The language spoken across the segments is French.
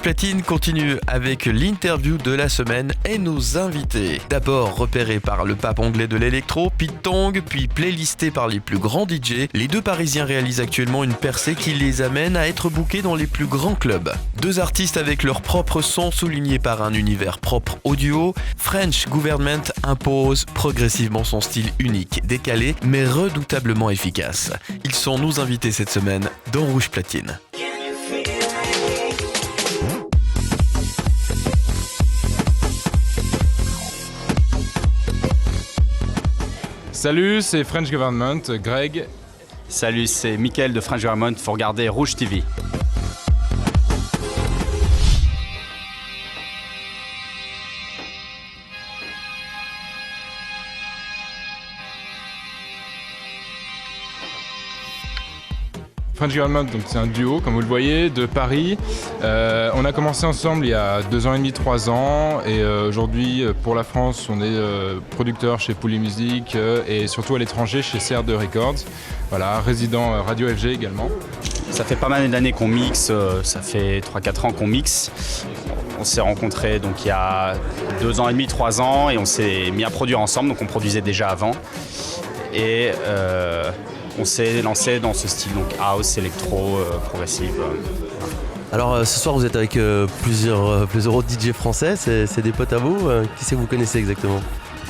Rouge Platine continue avec l'interview de la semaine et nos invités. D'abord repérés par le pape anglais de l'électro, Pete Tong, puis playlistés par les plus grands DJ, les deux Parisiens réalisent actuellement une percée qui les amène à être bookés dans les plus grands clubs. Deux artistes avec leur propre son soulignés par un univers propre audio, French Government impose progressivement son style unique, décalé mais redoutablement efficace. Ils sont nos invités cette semaine dans Rouge Platine. Salut, c'est French Government, Greg. Salut, c'est Mickaël de French Government, faut regarder Rouge TV. French Government, donc c'est un duo, comme vous le voyez, de Paris. On a commencé ensemble il y a 2 ans et demi, 3 ans. Et aujourd'hui, pour la France, on est producteur chez Pouli Music et surtout à l'étranger chez CR2 Records. Voilà, résident Radio FG également. Ça fait pas mal d'années qu'on mixe, ça fait 3-4 ans qu'on mixe. On s'est rencontrés donc il y a 2 ans et demi, 3 ans et on s'est mis à produire ensemble, donc on produisait déjà avant. Et on s'est lancé dans ce style, donc house, électro, progressive. Alors ce soir vous êtes avec plusieurs autres DJ français, c'est des potes à vous, qui c'est que vous connaissez exactement?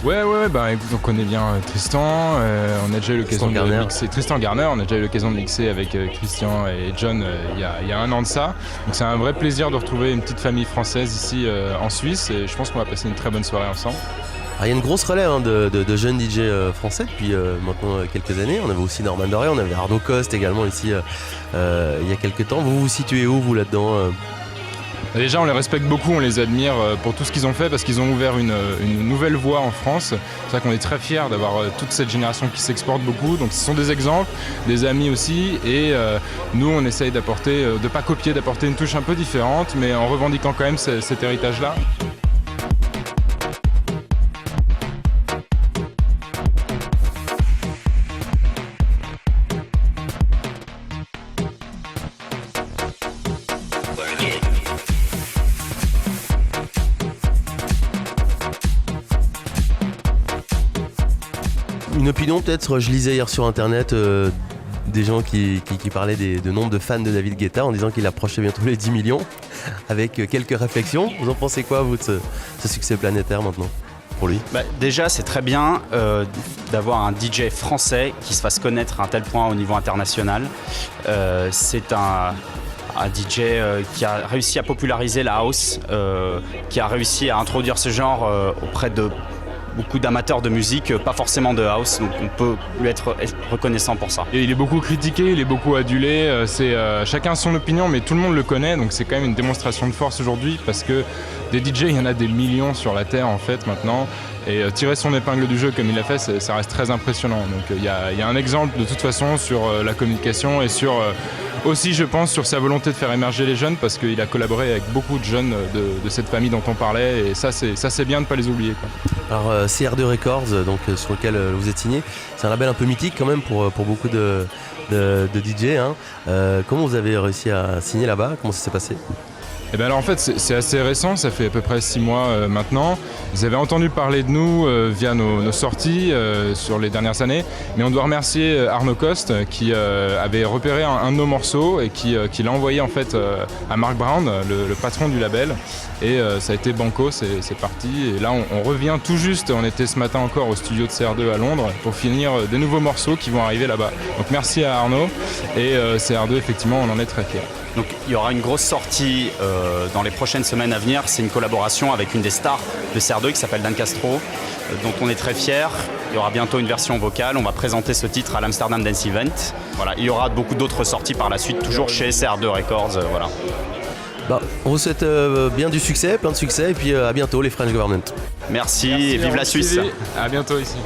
Ouais, bah écoute, on connaît bien Tristan, on a déjà eu l'occasion de mixer. Tristan Garner, on a déjà eu l'occasion de mixer avec Christian et John il y a 1 an de ça. Donc c'est un vrai plaisir de retrouver une petite famille française ici en Suisse et je pense qu'on va passer une très bonne soirée ensemble. Il y a une grosse relève de jeunes DJ français depuis maintenant quelques années. On avait aussi Norman Doré, on avait Arnaud Coste également ici il y a quelques temps. Vous vous situez où vous là-dedans Déjà on les respecte beaucoup, on les admire pour tout ce qu'ils ont fait parce qu'ils ont ouvert une nouvelle voie en France. C'est pour ça qu'on est très fiers d'avoir toute cette génération qui s'exporte beaucoup. Donc ce sont des exemples, des amis aussi et nous on essaye d'apporter, de pas copier, d'apporter une touche un peu différente mais en revendiquant quand même cet héritage-là. Une opinion peut-être, je lisais hier sur internet des gens qui parlaient de nombre de fans de David Guetta en disant qu'il approchait bientôt les 10 millions avec quelques réflexions. Vous en pensez quoi vous de ce succès planétaire maintenant pour lui? Déjà c'est très bien d'avoir un DJ français qui se fasse connaître à un tel point au niveau international. C'est un DJ qui a réussi à populariser la house, qui a réussi à introduire ce genre auprès de beaucoup d'amateurs de musique, pas forcément de house, donc on peut lui être reconnaissant pour ça. Et il est beaucoup critiqué, il est beaucoup adulé, chacun a son opinion mais tout le monde le connaît, donc c'est quand même une démonstration de force aujourd'hui parce que des DJ, il y en a des millions sur la terre en fait maintenant. Et tirer son épingle du jeu comme il l'a fait, ça reste très impressionnant. Donc il y a un exemple de toute façon sur la communication et sur aussi je pense sur sa volonté de faire émerger les jeunes parce qu'il a collaboré avec beaucoup de jeunes de cette famille dont on parlait et ça c'est bien de ne pas les oublier, quoi. Alors CR2 Records, donc, sur lequel vous êtes signé, c'est un label un peu mythique quand même pour beaucoup de DJ. Hein. Comment vous avez réussi à signer là-bas? Comment ça s'est passé? Eh bien alors en fait c'est assez récent, ça fait à peu près 6 mois maintenant. Ils avaient entendu parler de nous via nos sorties sur les dernières années, mais on doit remercier Arnaud Coste qui avait repéré un de nos morceaux et qui l'a envoyé en fait à Mark Brown, le patron du label. Et ça a été banco, c'est parti. Et là on revient tout juste, on était ce matin encore au studio de CR2 à Londres pour finir des nouveaux morceaux qui vont arriver là-bas. Donc merci à Arnaud et CR2 effectivement on en est très fiers. Donc il y aura une grosse sortie dans les prochaines semaines à venir. C'est une collaboration avec une des stars de CR2 qui s'appelle Dan Castro, dont on est très fiers. Il y aura bientôt une version vocale. On va présenter ce titre à l'Amsterdam Dance Event. Voilà. Il y aura beaucoup d'autres sorties par la suite, toujours chez CR2 Records. Voilà. On vous souhaite bien du succès, plein de succès et puis à bientôt les French Government. Merci et vive la Suisse. À bientôt ici.